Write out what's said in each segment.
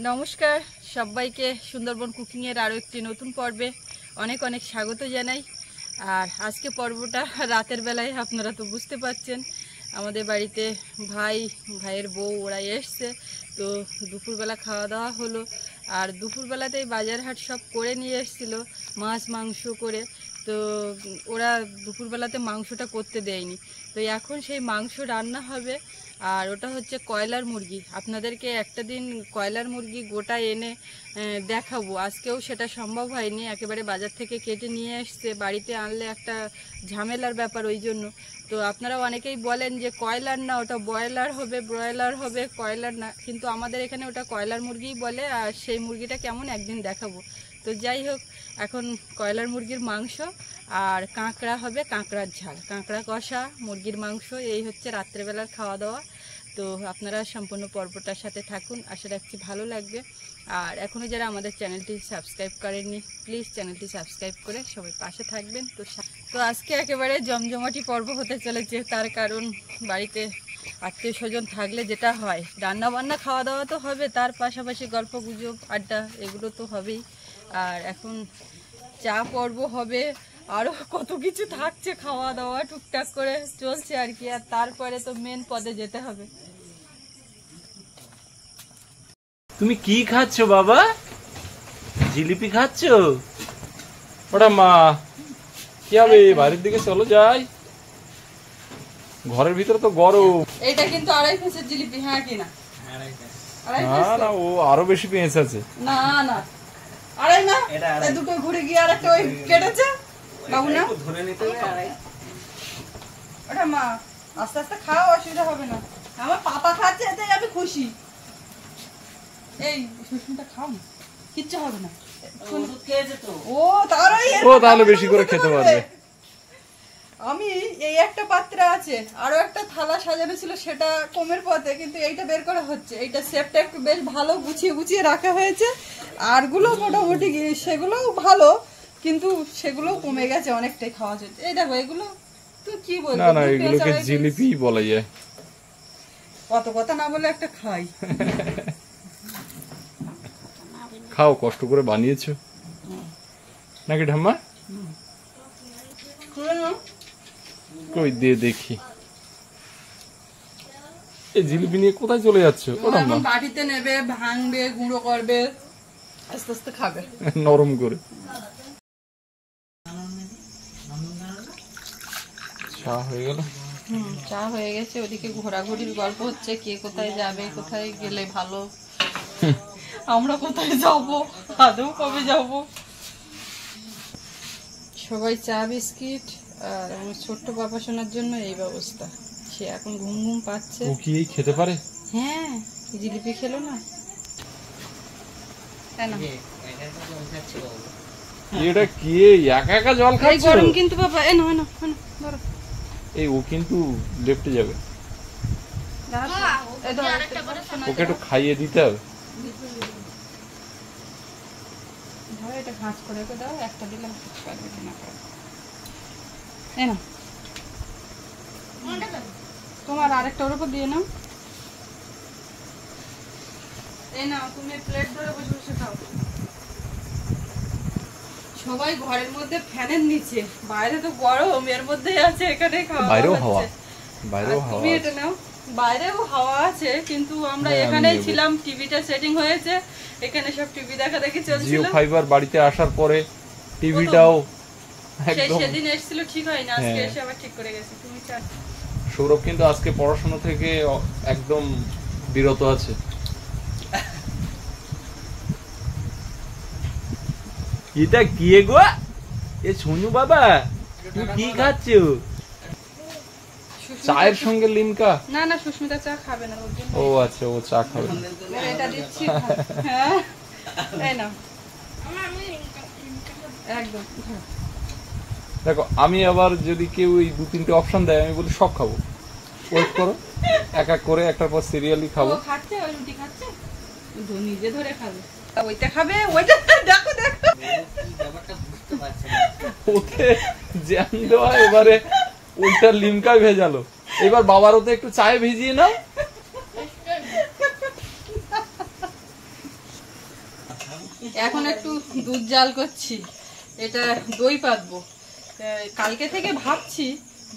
নমস্কার সবাইকে সুন্দরবন কুকিং এর আরো একটি নতুন পর্বে অনেক অনেক স্বাগত জানাই। আর আজকে পর্বটা রাতের বেলায়, আপনারা তো বুঝতে পারছেন আমাদের বাড়িতে ভাইয়ের বউ ওরা এসছে, তো দুপুরবেলা খাওয়া দাওয়া হলো। আর দুপুরবেলাতেই বাজার হাট সব করে নিয়ে এসেছিল মাছ মাংস করে, তো ওরা দুপুরবেলাতে মাংসটা করতে দেয়নি, তো এখন সেই মাংস রান্না হবে। আর ওটা হচ্ছে কয়লার মুরগি। আপনাদেরকে একটা দিন কয়লার মুরগি গোটা এনে দেখাবো, আজকেও সেটা সম্ভব হয়নি, একেবারে বাজার থেকে কেটে নিয়ে এসছে। বাড়িতে আনলে একটা ঝামেলার ব্যাপার, ওই জন্য। তো আপনারা অনেকেই বলেন যে কয়লার না, ওটা ব্রয়লার হবে, ব্রয়লার হবে, কয়লার না, কিন্তু আমাদের এখানে ওটা কয়লার মুরগিই বলে। আর সেই মুরগিটা কেমন একদিন দেখাবো। তো যাই হোক, এখন কয়লার মুরগির মাংস আর কাঁকড়া হবে, কাঁকড়ার ঝাল, কাঁকড়া কষা, মুরগির মাংস, এই হচ্ছে রাত্রেবেলার খাওয়া দাওয়া। তো আপনারা সম্পূর্ণ পর্বটার সাথে থাকুন, আশা রাখছি ভালো লাগবে। আর এখনও যারা আমাদের চ্যানেলটি সাবস্ক্রাইব করেননি, প্লিজ চ্যানেলটি সাবস্ক্রাইব করে সবাই পাশে থাকবেন। তো আজকে একেবারে জমজমাটি পর্ব হতে চলেছে, তার কারণ বাড়িতে আত্মীয় স্বজন থাকলে যেটা হয়, রান্না বান্না খাওয়া দাওয়া তো হবে, তার পাশাপাশি গল্প গুজব আড্ডা এগুলো তো হবেই। আর এখন চা পর্ব হবে, আরও কত কিছু থাকছে, খাওয়া দাওয়া টুকটাক করে চলছে আর কি। আর তারপরে তো মেন পদে যেতে হবে। তুমি কি খাচ্ছ বাবা? জিলিপি খাচ্ছ? ওটা মা কি হবে, বাড়ির দিকে চলো যাই, ঘরের ভিতরে তো গরম। এটা কিন্তু 2.5 পিসের জিলিপি, হ্যাঁ কিনা? না না, ও আরো বেশি পেঁচ আছে। না না, আড়াই না, দুটো ঘুরে গিয়ে আর একটা ওই কেটেছে বাবু না ধরে নিতে হবে। ওটা মা আস্তে আস্তে খাও, অসুবিধা হবে না। আমার পাপা খাচ্ছে, এতেই আমি খুশি। এই সুস্মিতা খাও, কিচ্ছু হবে না। ও তাহলে বেশি করে খেতে পারবে। আমি এই একটা পাত্রে আছে, আরো একটা থালা সাজানো ছিল, সেটা কমের পথে, কিন্তু এইটা বের করা হচ্ছে। এইটা শেপটা একটু বেশ ভালো গুছিয়ে গুছিয়ে রাখা হয়েছে। আরগুলো মোটামুটি সেগুলোও ভালো, কিন্তু সেগুলোও কমে গেছে অনেকটাই খাওয়া যাচ্ছে। এই দেখো, এগুলো তুই কি বলবি? না না, এগুলোকে জিলিপি বলা যায়। কত কথা না বলে একটা খাই। খাও, কষ্ট করে বানিয়েছো নাকি ঠাম্মা? কই দিয়ে দেখি, এই জিলিপি নিয়ে কোথায় চলে যাচ্ছ? বাটিতে নেবে, ভাঙবে, গুঁড়ো করবে, আস্তে আস্তে খাবে নরম করে। চা হয়ে গেল? চা হয়ে গেছে। ওদিকে ঘোরাঘুরির গল্প হচ্ছে, কে কোথায় যাবে, কোথায় গেলে ভালো, আমরা কোথায় যাব, আদৌ কবে যাব। সবাই চা বিস্কিট, আর আমার ছোট্ট বাবা শোনার জন্য এই ব্যবস্থা। সে এখন ঘুম ঘুম পাচ্ছে। ও কি এই খেতে পারে? হ্যাঁ, জিলিপি খেলো না, তাই না? এটা কি একা একা জল খাচ্ছে? গরম কিন্তু বাবা, এ না না ধরো। এই ও কিন্তু লেফটে যাবে, ওকে একটু খাইয়ে দিতে হবে। এটা ভাঁজ করে দাও, একটা দিলে পারবে না। না তোমার আরেকটা ওর উপর দিয়ে নাও। এই নাও, তুমি প্লেট ধরে বসে বসে খাও। সবাই ঘরের মধ্যে ফ্যানের নিচে, বাইরে তো গরম, এর মধ্যেই আছে, এখানে খাওয়া। বাইরেও হাওয়া, বাইরেও হাওয়া। তুমি এটা নাও, বাইরেও হাওয়া আছে, কিন্তু আমরা এখানেই ছিলাম, টিভিটা সেটিং হয়েছে, এখানে সব টিভি দেখা দেখি চলছিল। জিও ফাইবার বাড়িতে আসার পরে টিভিটাও একদম সেদিন এসেছিল, ঠিক হয়নি, আজকে এসে আবার ঠিক করে গেছে। তুমি চা। সৌরভ কিন্তু আজকে পড়াশোনা থেকে একদম বিরত আছে। এটা কি গো? এ সোনু বাবা, তুমি কি খাচ্ছ? চায়ের সঙ্গে লিমকা? না না, সুস্মিতা চা খাবে না। ও আচ্ছা, ও চা খাবে না। এটা দিচ্ছি, হ্যাঁ তাই না, একদম। দেখো, আমি আবার যদি কেউ এই 2-3টে অপশন দেয়, আমি বলি সব খাবো। ওয়েট করো, এক এক করে একটার পর সিরিয়ালি খাবো। খাচ্ছে, ওই রুটি খাচ্ছে, নিজে ধরে খাবে, ওইটা খাবে, ওইটা দেখো দেখো, ওতে জ্যাম দেওয়া, এবারে ওইটা লিমকায় ভেজালো, এবার বাবারও তো একটু চায়ে ভিজিয়ে নাও। এখন একটু দুধ জাল করছি, এটা দই পাতবো। কালকে থেকে ভাবছি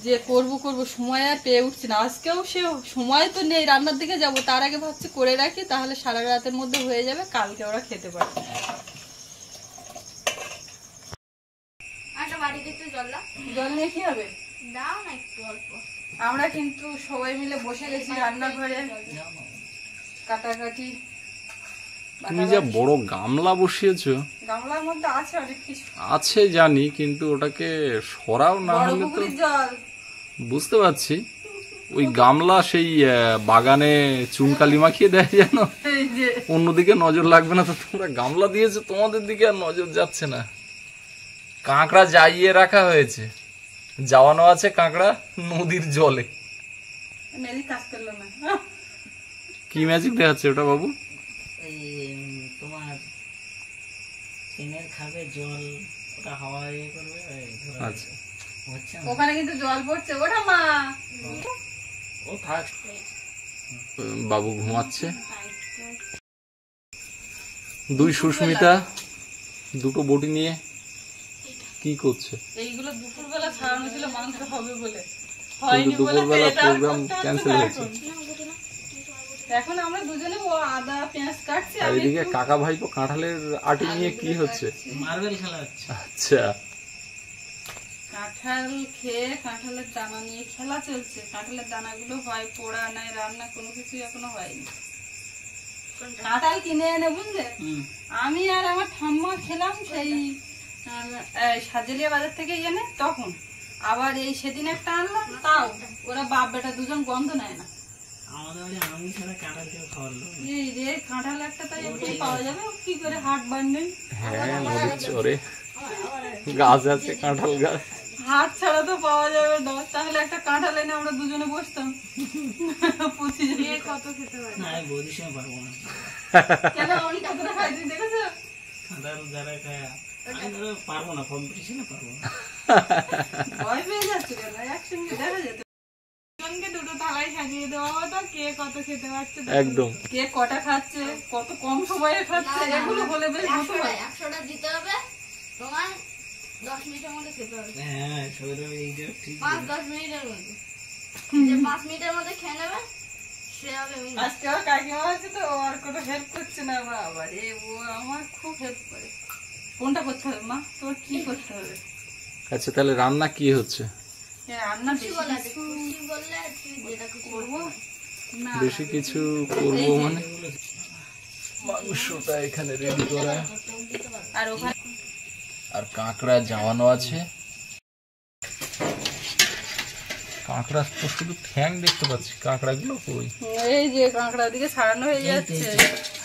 যে করব সময় আর পেয়ে উঠছি না। আজকেও সে সময় তো নেই, রান্নার দিকে যাব, তার আগে ভাবছি করে রাখি, তাহলে সারা রাতের মধ্যে হয়ে যাবে, কালকে ওরা খেতে পারবে। জল নিয়ে কি হবে? আমরা কিন্তু সবাই মিলে বসে গেছি রান্নাঘরে, কাটাকাটি। তুমি যা বড় গামলা বসিয়েছো। গামলার মধ্যে আছে অনেক কিছু, আছে জানি, কিন্তু ওটাকে সরাও না হলে তো। জল বুঝতে পারছি, ওই গামলা সেই বাগানে চুন কালি মাখিয়ে দেয় জানো, অন্যদিকে নজর লাগবে না, তো তোমরা গামলা দিয়েছো, তোমাদের দিকে আর নজর যাচ্ছে না। কাঁকড়া জাইয়ে রাখা হয়েছে, যাওয়ানো আছে কাঁকড়া নদীর জলে। কাজ করলো না। কি ম্যাজিক দেখাচ্ছে ওটা বাবু? তোমার খাবে জল, ওটা হাওয়া করবে। আচ্ছা, ওখানে কিন্তু জল পড়ছে, ওটা মা ও থাক। বাবু ঘুমাচ্ছে। দুই সুস্মিতা দুটো বটি নিয়ে কি করছে? এইগুলো দুপুরবেলা ছাড়ানো ছিল মাংস হবে বলে, কিন্তু দুপুরবেলা প্রোগ্রাম ক্যান্সেল হয়েছে। এখন আমরা দুজনে ও আদা পেঁয়াজ কাটছি, আর এদিকে কাকা ভাইপো কাঁঠালের আটি নিয়ে কি হচ্ছে? মার্বেল খেলা হচ্ছে। আচ্ছা, কাঁঠাল খেয়ে কাঁঠালের দানা নিয়ে খেলা চলছে। কাঁঠালের দানাগুলো হয় পোড়া, নাই রান্না, কোনো কিছুই এখনো হয়নি। কাঁঠাল কিনে এনে বুঝলে, আমি আর আমার ঠাম্মা খেলাম সেই সাজেলিয়া বাজার থেকে এনে, তখন আবার এই সেদিন একটা আনলাম, তাও ওরা বাপ বেটা দুজন গন্ধ নেয় না। এই রে কাঁঠাল একটা তাই একটু পাওয়া যাবে, কি করে হাট বান্ধে? হ্যাঁ নদীর চরে গাছ আছে, কাঁঠাল গাছ। হাট ছাড়া তো পাওয়া যাবে না, তাহলে একটা কাঁঠাল এনে আমরা দুজনে বসতাম। কত খেতে পারে না, বৌদির সঙ্গে পারবো না। কেন আমি কতটা খাই তুমি দেখেছো? কাঁঠাল যারা খায় আমি পারবো না, কম্পিটিশনে পারবো না। ভয় পেয়ে যাচ্ছে কেন? একসঙ্গে দেখা যেত, দুটো থালায় সাজিয়ে দেওয়া হতো, কে কত খেতে পারছে, একদম কে কটা খাচ্ছে, কত কম সময়ে খাচ্ছে, এগুলো হলে বেশ হতো। 100টা দিতে হবে তোমার, 10 মিনিটের মধ্যে খেতে হবে। হ্যাঁ, সৌরভ এইটা ঠিক। 5-10 মিনিটের মধ্যে, যে 5 মিনিটের মধ্যে খেয়ে নেবে সে হবে winner। আজকে আমার কাকিমা আছে তো, ও আর কোনো হেল্প করছে না, বাবা রে, ও আমার খুব হেল্প করে। কোনটা করতে হবে মা, তোর কি করতে হবে? আচ্ছা, তাহলে রান্না কি হচ্ছে? রান্না খুশি বলে তুই যেটা করবো না, বেশি কিছু করবো মানে মাংসটা এখানে রেডি করা, আর ওখানে আর কাঁকড়া জাওয়ানো আছে। কাঁকড়া তো শুধু ঠ্যাং দেখতে পাচ্ছি, কাঁকড়া গুলো কই? এই যে কাঁকড়া দিকে ছাড়ানো হয়ে যাচ্ছে।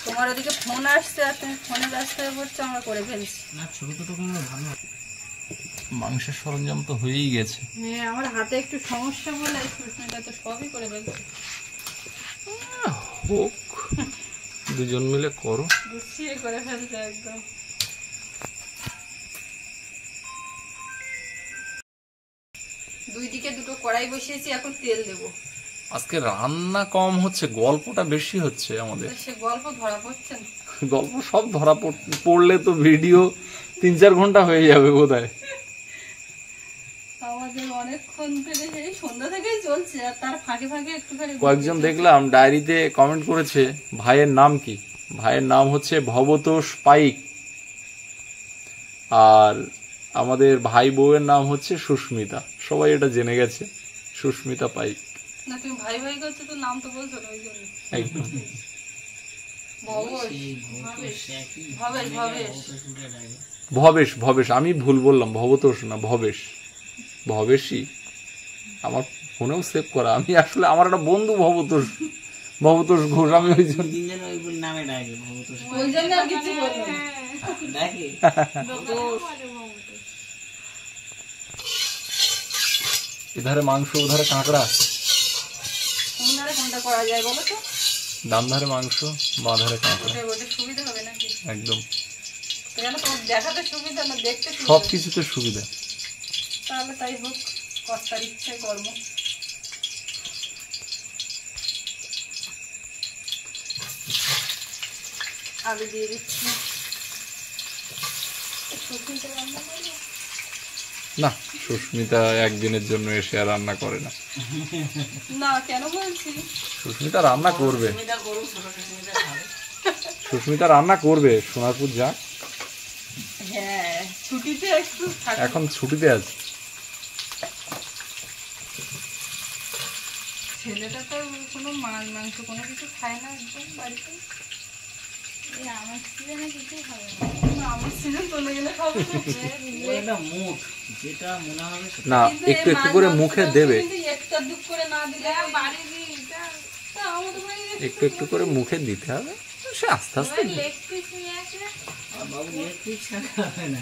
তোমার ওদিকে ফোন আসছে, আর তুমি ফোনে ব্যস্ত হয়ে পড়ছো, আমরা করে ফেলছি। না, ছোট ছোট করে ভালো। মাংসের সরঞ্জাম তো হয়েই গেছে। হ্যাঁ, আমার হাতে একটু সমস্যা বলে সুস্মিতা তো সবই করে ফেলছে। হোক, দুজন মিলে করো। গুছিয়ে করে ফেলছে একদম। দুই দিকে দুটো কড়াই বসিয়েছি, এখন তেল দেবো। আজকে রান্না কম হচ্ছে, গল্পটা বেশি হচ্ছে আমাদের। সে গল্প ধরা পড়ছে না। গল্প সব ধরা পড়লে তো ভিডিও 3-4 ঘন্টা হয়ে যাবে বোধহয়। আমাদের অনেকক্ষণ থেকে, সেই সন্ধ্যা থেকেই চলছে, আর তার ফাঁকে ফাঁকে একটুখানি কয়েকজন দেখলাম ডায়েরিতে কমেন্ট করেছে, ভাইয়ের নাম কি? ভাইয়ের নাম হচ্ছে ভবতোষ পাইক, আর আমাদের ভাই বউয়ের নাম হচ্ছে সুস্মিতা। সবাই এটা জেনে গেছে, সুস্মিতা পাইক। না, তুমি ভাই ভাই করছো তো, নাম তো বলছো না, ওই জন্য। একদম ভবেশ, ভবেশ, আমি ভুল বললাম, ভবতোষ না, ভবেশ, ভবেশই আমার ফোনেও সেভ করা। আমি আসলে আমার একটা বন্ধু ভবতোষ, ভবতোষ ঘোষ, আমি ওই জন্য তিনজন ওই নামে ডাকে, ওই জন্য আর কিছু বলবো না। ডাকে। এধারে মাংস, ওধারে কাঁকড়া, কোনটা করা যায় বলো তো? ডান ধারে মাংস, বাঁ ধারে কাঁকড়া, ওটা সুবিধা হবে নাকি? একদম কেন, তোমার দেখাতে সুবিধা না দেখতে সুবিধা? সব কিছুতে সুবিধা। তাহলে তাই হোক, কর্তার ইচ্ছায় কর্ম। আলু দিয়ে দিচ্ছি। সুস্মিতা রান্না করবে? না, সুস্মিতা একদিনের জন্য এসে আর রান্না করে না। না কেন বলছি, সুস্মিতা রান্না করবে, সুস্মিতা করুক, ছোট সুস্মিতা খাবে। সুস্মিতা রান্না করবে। সোনারপুর যা, হ্যাঁ ছুটিতে একটু থাকবে। এখন ছুটিতে আছে। ছেলেটা তো কোনো মাছ মাংস কোনো কিছু খায় না একদম বাড়িতে। এই আমার সিজনে কিছুই খাবে না। না, আমার সিজন চলে গেলে খাবে না। ওর একটা মুখ, যেটা মনে হবে সেটা। না, কিন্তু একটু এই একটু মাছ করে মাংস মুখে টাংস দেবে, কিন্তু একটা দুঃখ করে না দিলে বাড়ি দিই তা আমাদের বাড়ি একটু একটু করে মুখে দিতে হবে। সে আস্তে আস্তে লেগ পিস নিয়ে আসবে। আর বাবু লেগ পিস খাবে না,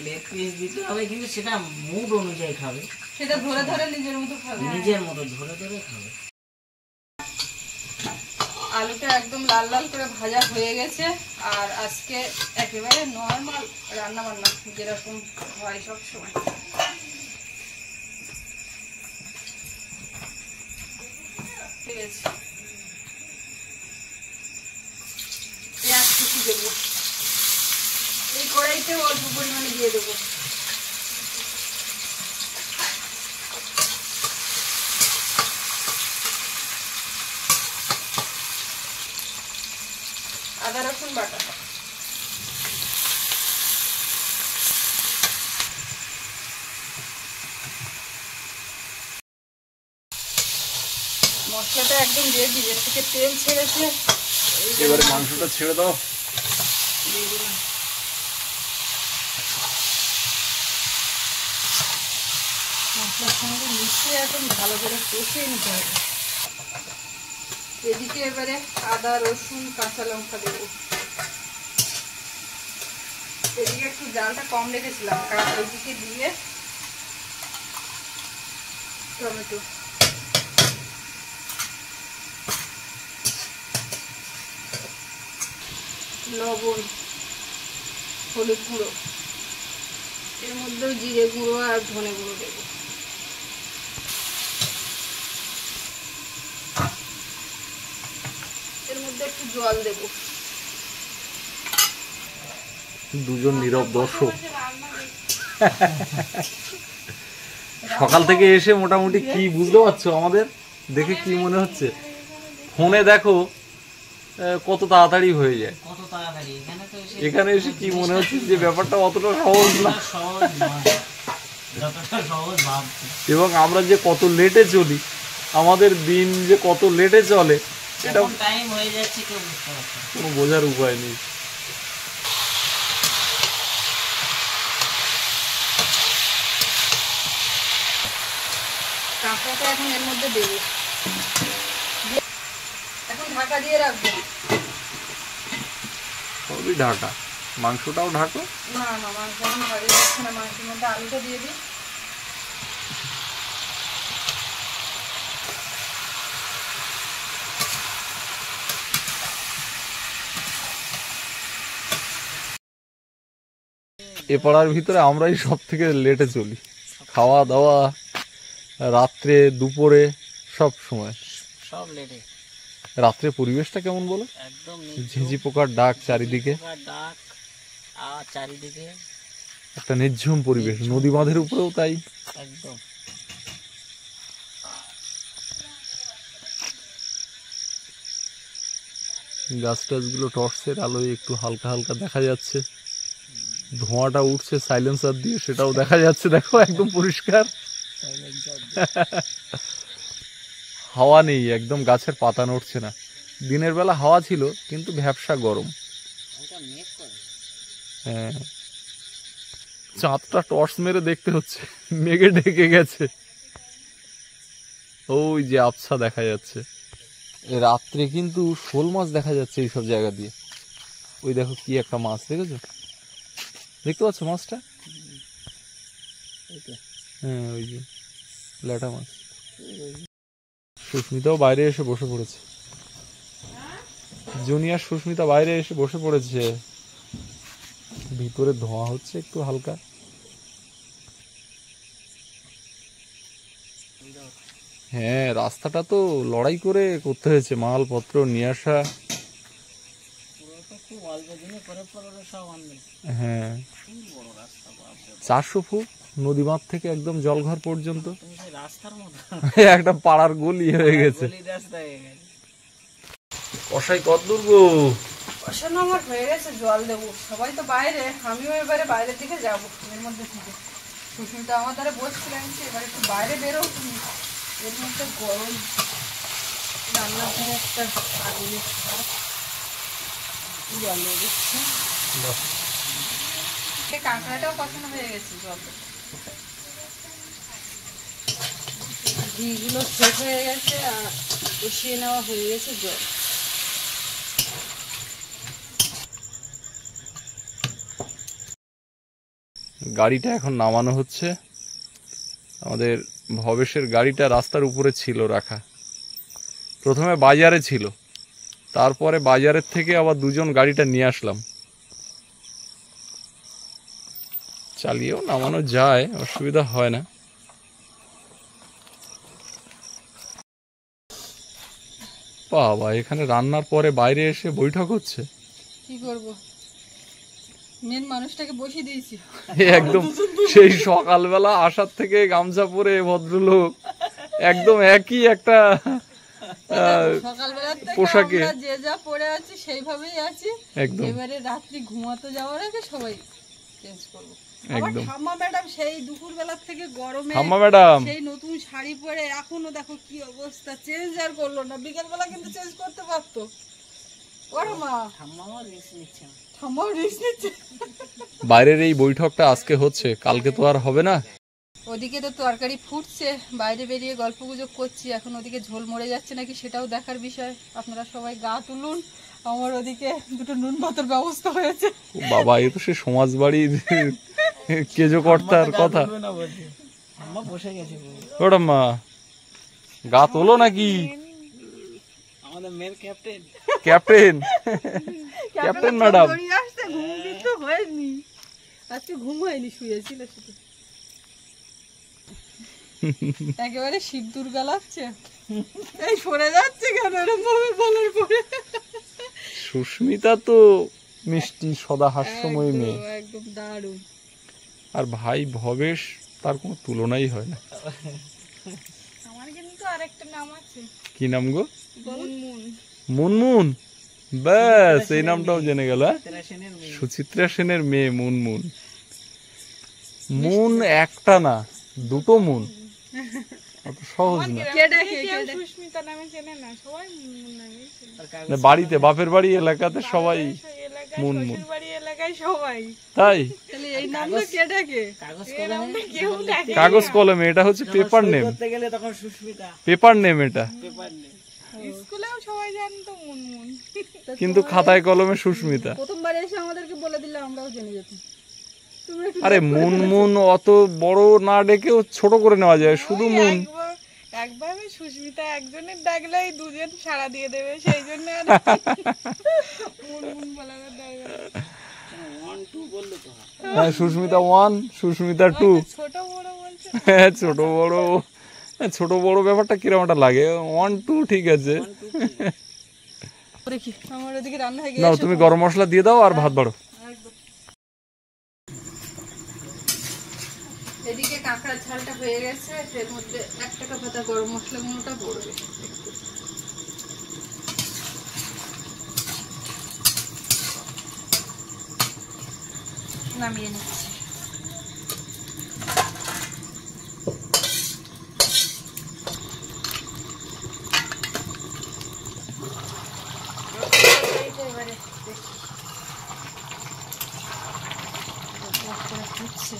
লেগ পিস দিতে হবে, কিন্তু সেটা মুড অনুযায়ী খাবে, সেটা ধরে ধরে নিজের মতো খাবে। নিজের মতো ধরে ধরে খাবে। আলুটা একদম লাল লাল করে ভাজা হয়ে গেছে। আর আজকে একেবারে নর্মাল রান্না বান্না যেরকম হয় সব সময়। ঠিক আছে, পেঁয়াজ কুচি দেবো, এই কড়াইতে অল্প পরিমাণে দিয়ে দেবো। আদা রসুন বাটা, মশলাটা একদম রেডি, এর থেকে তেল ছেড়েছে। এবারে মাংসটা ছেড়ে দাও। মশলার সঙ্গে মিশিয়ে এখন ভালো করে কষিয়ে নিতে হবে। এদিকে এবারে আদা রসুন কাঁচা লঙ্কা দেবো। এদিকে একটু জালটা কম রেখেছিলাম, কারণ ওইদিকে দিয়ে টমেটো, লবণ, হলুদ গুঁড়ো, এর মধ্যেও জিরে গুঁড়ো আর ধনে গুঁড়ো দেবো। এর মধ্যে একটু জল দেবো। দুজন নীরব দর্শক সকাল থেকে এসে মোটামুটি কি বুঝতে পারছো আমাদের দেখে কি মনে হচ্ছে? ফোনে দেখো কত তাড়াতাড়ি হয়ে যায়, কত তাড়াতাড়ি, এখানে তো এখানে এসে কি মনে হচ্ছে যে ব্যাপারটা অতটা সহজ না, সহজ নয়, যতটা সহজ ভাবছি। এবং আমরা যে কত লেটে চলি, আমাদের দিন যে কত লেটে চলে এটা এখন টাইম হয়ে যাচ্ছে, কেউ বুঝতে পারছে না। কোনো বোঝার উপায় নেই। কাঁকড়াটা এখন এর মধ্যে দেবো, এখন ঢাকা দিয়ে রাখবো। সবই ঢাকা, মাংসটাও ঢাকো। না না, মাংস এখন ভাজি যাচ্ছে না, মাংসের মধ্যে আলুটা দিয়ে দিই। এ পাড়ার ভিতরে আমরাই সব থেকে লেটে চলি, খাওয়া দাওয়া রাত্রে দুপুরে সব সময়। সব লেটে, রাত্রে পরিবেশটা কেমন বলো? একদম ঝিঁঝি পোকার ডাক চারিদিকে, ডাক আর চারিদিকে একটা নির্ঝুম পরিবেশ, নদী বাঁধের উপরেও তাই। একদম। গাছ টাছগুলো টর্চের আলোয় একটু হালকা হালকা দেখা যাচ্ছে, ধোঁয়াটা উঠছে সাইলেন্সার দিয়ে, সেটাও দেখা যাচ্ছে, দেখো একদম পরিষ্কার। হাওয়া নেই, একদম গাছের পাতা নড়ছে না। দিনের বেলা হাওয়া ছিল কিন্তু ভ্যাপসা গরম। হ্যাঁ, চাঁদটা টর্চ মেরে দেখতে হচ্ছে, মেঘে ঢেকে গেছে, ওই যে আবছা দেখা যাচ্ছে। রাত্রে কিন্তু শোল মাছ দেখা যাচ্ছে এইসব জায়গা দিয়ে। ওই দেখো কি একটা মাছ, দেখেছো? দেখতে পাচ্ছ মাছটা? হ্যাঁ, ওই যে ল্যাটা মাছ। সুস্মিতাও বাইরে এসে বসে পড়েছে, জুনিয়র সুস্মিতা বাইরে এসে বসে পড়েছে। ভিতরে ধোঁয়া হচ্ছে একটু হালকা। হ্যাঁ, রাস্তাটা তো লড়াই করে করতে হয়েছে, মালপত্র নিয়ে আসা। খুব অল্প দিনে করে পড়লো সব অনেক হ্যাঁ, বড় রাস্তা বাপরে। 400 ফুট নদী বাঁধ থেকে একদম জলঘর পর্যন্ত তুমি সেই রাস্তার মতো একটা পাড়ার গলি হয়ে গেছে। গলি রাস্তা হয়ে গেছে। কষাই কত দূর গো? বসানো আমার হয়ে গেছে, জল দেবো। সবাই তো বাইরে, আমিও এবারে বাইরের দিকে যাবো এর মধ্যে থেকে। সুস্মিতা আমার ধারে বসছিলাম, এবার একটু বাইরে বেরো তুমি। এর মধ্যে গরম, রান্নার ধারে একটা আগুনের ছাপ। জল দিয়ে দিচ্ছি। কাঁকড়াটাও কষানো হয়ে গেছে, জল দেবো। ঘিগুলো শেষ হয়ে গেছে আর কষিয়ে নেওয়া হয়ে গেছে জল। গাড়িটা এখন নামানো হচ্ছে। আমাদের ভবেশের গাড়িটা রাস্তার উপরে ছিল রাখা, প্রথমে বাজারে ছিল, তারপরে বাজারের থেকে আবার দুজন গাড়িটা নিয়ে আসলাম। চালিয়েও নামানো যায়, অসুবিধা হয় না। বাবা, এখানে রান্নার পরে বাইরে এসে বৈঠক হচ্ছে। কি করবো, মেন মানুষটাকে বসিয়ে দিয়েছি। একদম সেই সকালবেলা আসার থেকে গামছা পরে ভদ্রলোক একদম একই একটা সকালবেলা থেকে পোশাকে আমরা যে যা পরে আছি সেইভাবেই আছি। একদম এবারে রাত্রি ঘুমাতে যাওয়ার আগে সবাই চেঞ্জ করবো। আবার একদম। ঠাম্মা ম্যাডাম সেই দুপুরবেলা থেকে গরমে ঠাম্মা ম্যাডাম সেই নতুন শাড়ি পরে এখনো দেখো কি অবস্থা, চেঞ্জ আর করলো না। বিকেলবেলা কিন্তু চেঞ্জ করতে পারতো। ওরে মা, ঠাম্মা আমার রিস্ক নিচ্ছে না। ঠাম্মাও রিস্ক নিচ্ছে। বাইরের এই বৈঠকটা আজকে হচ্ছে, কালকে তো আর হবে না। ওদিকে তো তরকারি ফুটছে, বাইরে বেরিয়ে গল্প গুজব করছি। এখন ওদিকে ঝোল মরে যাচ্ছে নাকি সেটাও দেখার বিষয়। আপনারা সবাই গা তুলুন। আমার ওদিকে দুটো নুন ভাতের ব্যবস্থা হয়েছে। ও বাবা, এ তো সে সমাজ বাড়ির কেজো কর্তার কথা। না বলছি ঠাম্মা বসে গেছে। ওটা মা গা তোলো নাকি? আমাদের main captain captain captain madam আসতে ঘুম কিন্তু হয়নি, আজকে ঘুম হয়নি, শুয়েছিল শুধু। একেবারে সিঁদুর গালাচ্ছে, এই সরে যাচ্ছে কেন এরকম ভাবে বলার পরে। সুস্মিতা তো মিষ্টি সদা হাস্যময়ী মেয়ে, একদম দারুণ। আর ভাই ভবেশ, তার কোনো তুলনাই হয় না। আমার কিন্তু আরেকটা নাম আছে। কি নাম গো? মুনমুন। মুনমুন, ব্যাস এই নামটাও জেনে গেল। সেনের মেয়ে। সুচিত্রা সেনের মেয়ে মুনমুন। মুন একটা না, দুটো মুন, অত সহজ না। কে ডাকে? সুস্মিতা নামে চেনে না, সবাই মুনমুন নামে চেনে। আর কাগজ না, বাড়িতে বাপের বাড়ি এলাকাতে সবাই সেই এলাকায়, মুনমুন। শ্বশুরবাড়ি এলাকায় সবাই তাই। তাহলে এই নামটা কে ডাকে? কাগজ এই নামটা কেউ ডাকে না। কাগজ কলমে এটা হচ্ছে পেপার নেম, করতে গেলে তখন সুস্মিতা পেপার নেম এটা, পেপার নেই। স্কুলেও সবাই জানতো মুনমুন। কিন্তু খাতায় কলমে সুস্মিতা। প্রথমবার এসে আমাদেরকে বলে দিলে আমরাও জেনে যেতাম। তুমি একটু আরে মুনমুন অত বড় না ডেকেও ছোট করে নেওয়া যায়, শুধু মুন। একবার আমি সুস্মিতা একজনের ডাকলেই দুজন সাড়া দিয়ে দেবে, সেই জন্য আর মুনমুন বলার দরকার নেই। 1 2 বললে তো হয়। হ্যাঁ, সুস্মিতা 1, সুস্মিতা 2। ছোট বড় বলছে হ্যাঁ, ছোট বড়, ছোট বড় ব্যাপারটা কিরকম একটা লাগে। 1 2 ঠিক আছে। দেখি আমার ওদিকে রান্না হয়ে নাও গেছে। তুমি গরম মশলা দিয়ে দাও আর ভাত বাড়ো। এদিকে কাঁকড়ার ঝালটা হয়ে গেছে, এর মধ্যে 1 টাকা পাতা গরম মশলা গুঁড়োটা পড়বে। নামিয়ে নিচ্ছি। এবারে দেখি ফুটছে।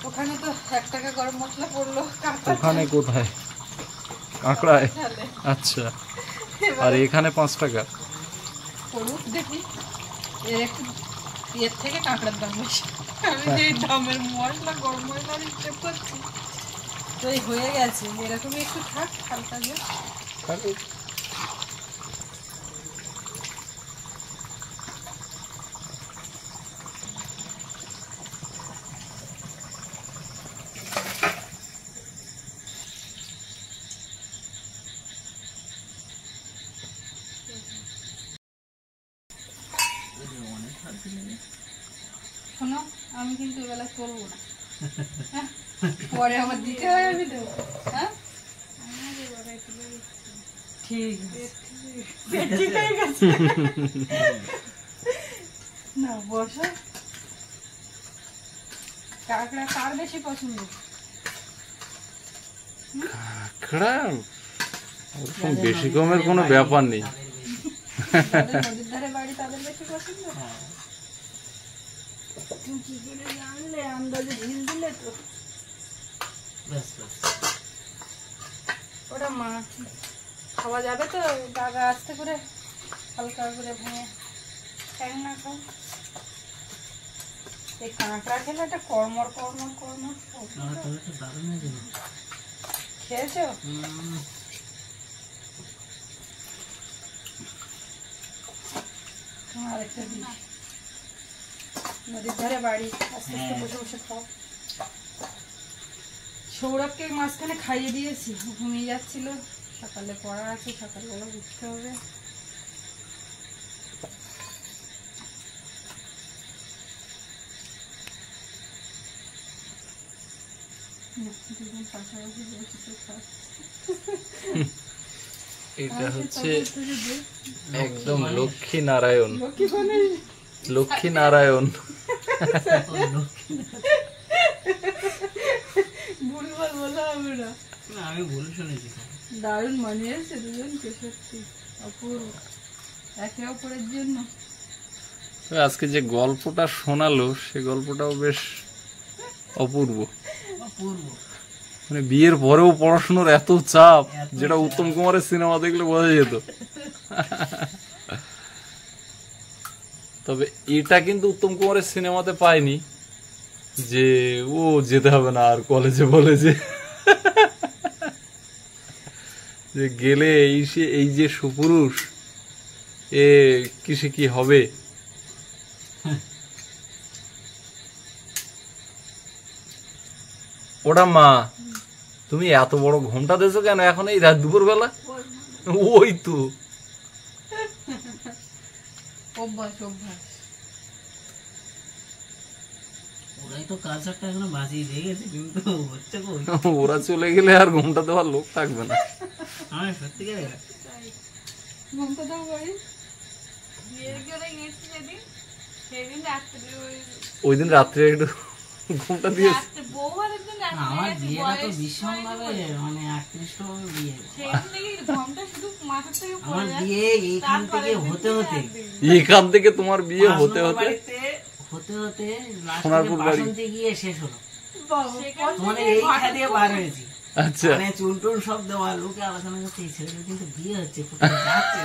ওখানে তো 1 টাকা গরম মশলা পড়লো, ওখানে কোথায়? কাঁকড়ায়? আচ্ছা, আর এখানে 5 টাকা। পড়ুক দেখি, এর একটু এর থেকে কাঁকড়ার দাম বেশি। আমি যে দামের মশলা গরম মশলা হিসেব করছি, তো এই হয়ে গেছে। এরকমই একটু থাক হালকা দিয়ে। আমি কিন্তু এবেলা করবো না, হ্যাঁ? পরে আমার দিতে হয়, আমি দেবো, হ্যাঁ? ঠিক আছে, ঠিক হয়ে গেছে। না বসো। কাঁকড়া কার বেশি পছন্দ? কাঁকড়া ওরকম বেশি কমের কোনো ব্যাপার নেই। যাদের নদীর ধারে বাড়ি তাদের বেশি পছন্দ। তুমি কি করে জানলে? আন্দাজে ঢিল দিলে তো। ব্যাস ব্যাস। ওটা মা খাওয়া যাবে তো? দাদা আস্তে করে হালকা করে ভেঙে খাই না খাও। এই কাঁকড়া খেলে একটা কর্মর কর্মর কর্মর তবে তো দারুণ হয়েছে। খেয়েছো? আরেকটা দিই। নদীর ধারে বাড়ি, আস্তে আস্তে বসে বসে খাও। সৌরভকে মাঝখানে খাইয়ে দিয়েছি, ঘুমিয়ে যাচ্ছিল। সকালে পড়া আছে, সকালবেলা উঠতে হবে। দুজন পাশাপাশি বসে খাও। এটা হচ্ছে একদম লক্ষ্মী নারায়ণ, লক্ষ্মী নারায়ণ। ভুলভাল বলা হবে না। না, আমি ভুল শুনেছি। দারুণ মানিয়েছে দুজনকে, সত্যি অপূর্ব, একে অপরের জন্য। আজকে যে গল্পটা শোনালো সে গল্পটাও বেশ অপূর্ব। অপূর্ব। মানে বিয়ের পরেও পড়াশোনার এত চাপ, যেটা উত্তম কুমারের সিনেমা দেখলে বোঝা যেত। তবে এটা কিন্তু উত্তম কুমারের সিনেমাতে পাইনি যে ও যেতে হবে না আর কলেজে, বলে যে গেলে এই যে সুপুরুষ, এ কিসে কি হবে। ওটা মা, তুমি এত বড় ঘোমটা দিয়েছো কেন এখন এই রাত দুপুর বেলা? ওই তো অভ্যাস অভ্যাস। ওরাই তো কালচারটা এখনো বাঁচিয়ে দিয়ে গেছে, কিন্তু হচ্ছে কই? ওরা চলে গেলে আর ঘোমটা দেওয়ার লোক থাকবে না। আমি সত্যিকার ঘুমতে দাও বাড়ি। বিয়ের করে গেছি যেদিন, সেদিন রাত্রে ওই দিন রাত্রে একটু ঘুমটা দিয়েছে। রাত্রে বউবার একদিন আমার রাত্রে বিয়েটা তো বয়স ভীষণ ভাবে মানে আকৃষ্ট ভাবে বিয়ে। সেদিন থেকে ঘুমটা শুধু মাথা থেকে আমার পড়ে যাচ্ছে। বিয়ে এইখান থেকে হতে হতে এখান থেকে তোমার বিয়ে হতে হতে বাড়িতে হতে হতে সোনারপুর বাড়ি। বাসন্তী গিয়ে শেষ হলো। সেখান মানে থেকে এইখান দিয়ে বার হয়েছি। আচ্ছা, মানে চুন টুন সব দেওয়া, লোকে আলোচনা করছে এই ছেলেটার কিন্তু বিয়ে হচ্ছে, কোথায় যাচ্ছে।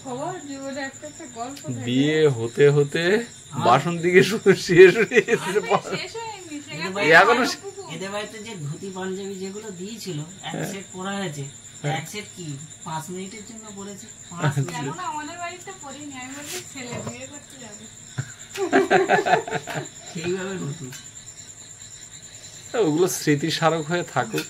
সবার জীবনে একটা একটা গল্প থাকে। বিয়ে হতে হতে বাসন্তী দিকে শেষ হয়ে এসেছে। শেষ হয়নি, সেখান এখনো এদের বাড়িতে যে ধুতি পাঞ্জাবি যেগুলো দিয়েছিল, এক সেট পরা হয়েছে। এক সেট কি 5 মিনিটের জন্য পরেছে। 5 মিনিট। এখন আমাদের বাড়িতে পড়িনি, আমি বলছি ছেলে বিয়ে করতে যাবে। সেইভাবে নতুন। ওগুলো স্মৃতি স্মারক হয়ে থাকুক।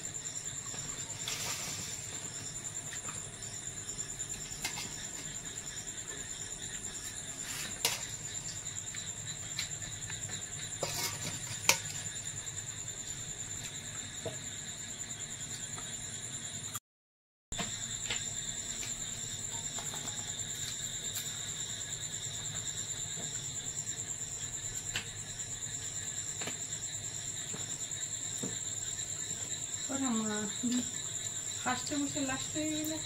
ফার্স্টে বসে লাস্ট হয়ে গেলে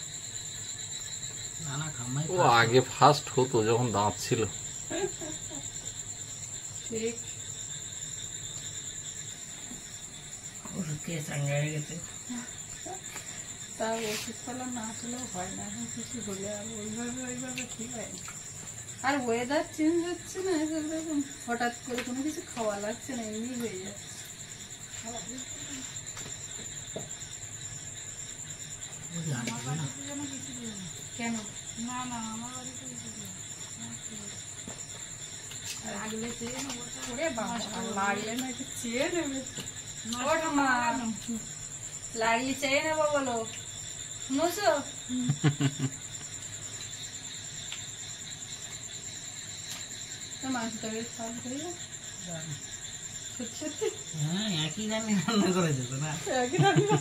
না না, খাম্বাই ও আগে ফার্স্ট হতো যখন দাঁত ছিল। ঠিক। ওষুধ খেয়ে চাঙ্গা হয়ে গেছে। তা ওষুধপালা না খেলেও হয় না, এখন কিছু হলে আর ওইভাবে ঠিক হয় না। আর ওয়েদার চেঞ্জ হচ্ছে না, এরকম হঠাৎ করে কোনো কিছু খাওয়া লাগছে না, এমনি হয়ে যাচ্ছে। কেন? না না, আমার বাড়িতে কিছু নেই। লাগলে চেয়ে নেবো। ওরে বাবা, লাগলে না একটু চেয়ে নেবে। ওঠ মা, লাগলে চেয়ে নেবো বলো, শুনোছো? মাংস তরকারি খাওয়া করি না সত্যি সত্যি হ্যাঁ একই রান্না রান্না করেছে তো না, একই রান্না।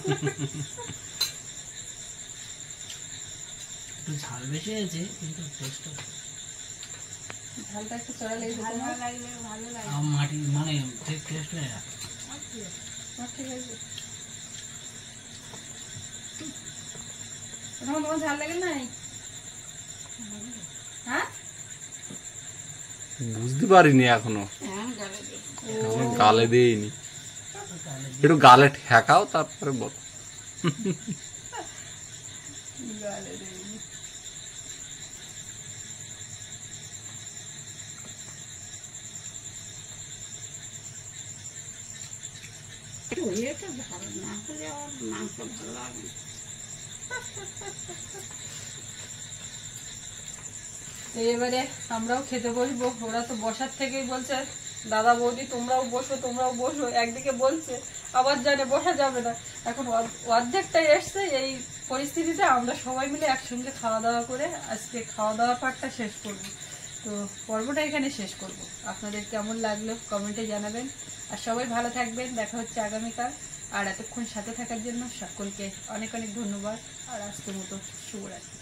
একটু ঝাল বেশি হয়েছে কিন্তু টেস্ট ঝালটা একটু চড়া লেগেছে তোমার? লাগলে ভালো লাগে। মাটি মানে ঠিক টেস্ট হয়ে গেছে। আমার ঠিক আছে। এখন তোমার ঝাল লাগে নাই? হ্যাঁ বুঝতে পারিনি এখনো, হ্যাঁ গালে দিই। এখনো গালে দেইনি। একটু গালে ঠেকাও তারপরে বল। গালে দেয়নি। এটা ভালো না হলে আমার মাংস ভালো লাগে না। তো এবারে আমরাও খেতে বসবো। ওরা তো বসার থেকেই বলছে দাদা বৌদি তোমরাও বসো, একদিকে বলছে আবার জানে বসা যাবে না। এখন অর্ধেকটাই এসছে, এই পরিস্থিতিতে আমরা সবাই মিলে একসঙ্গে খাওয়া দাওয়া করে আজকে খাওয়া দাওয়ার পার্টটা শেষ করব। তো পর্বটা এখানে শেষ করব। আপনাদের কেমন লাগলো কমেন্টে জানাবেন, আর সবাই ভালো থাকবেন। দেখা হচ্ছে আগামীকাল। আর এতক্ষণ সাথে থাকার জন্য সকলকে অনেক অনেক ধন্যবাদ। আর আজকের মতো শুভরাত্রি।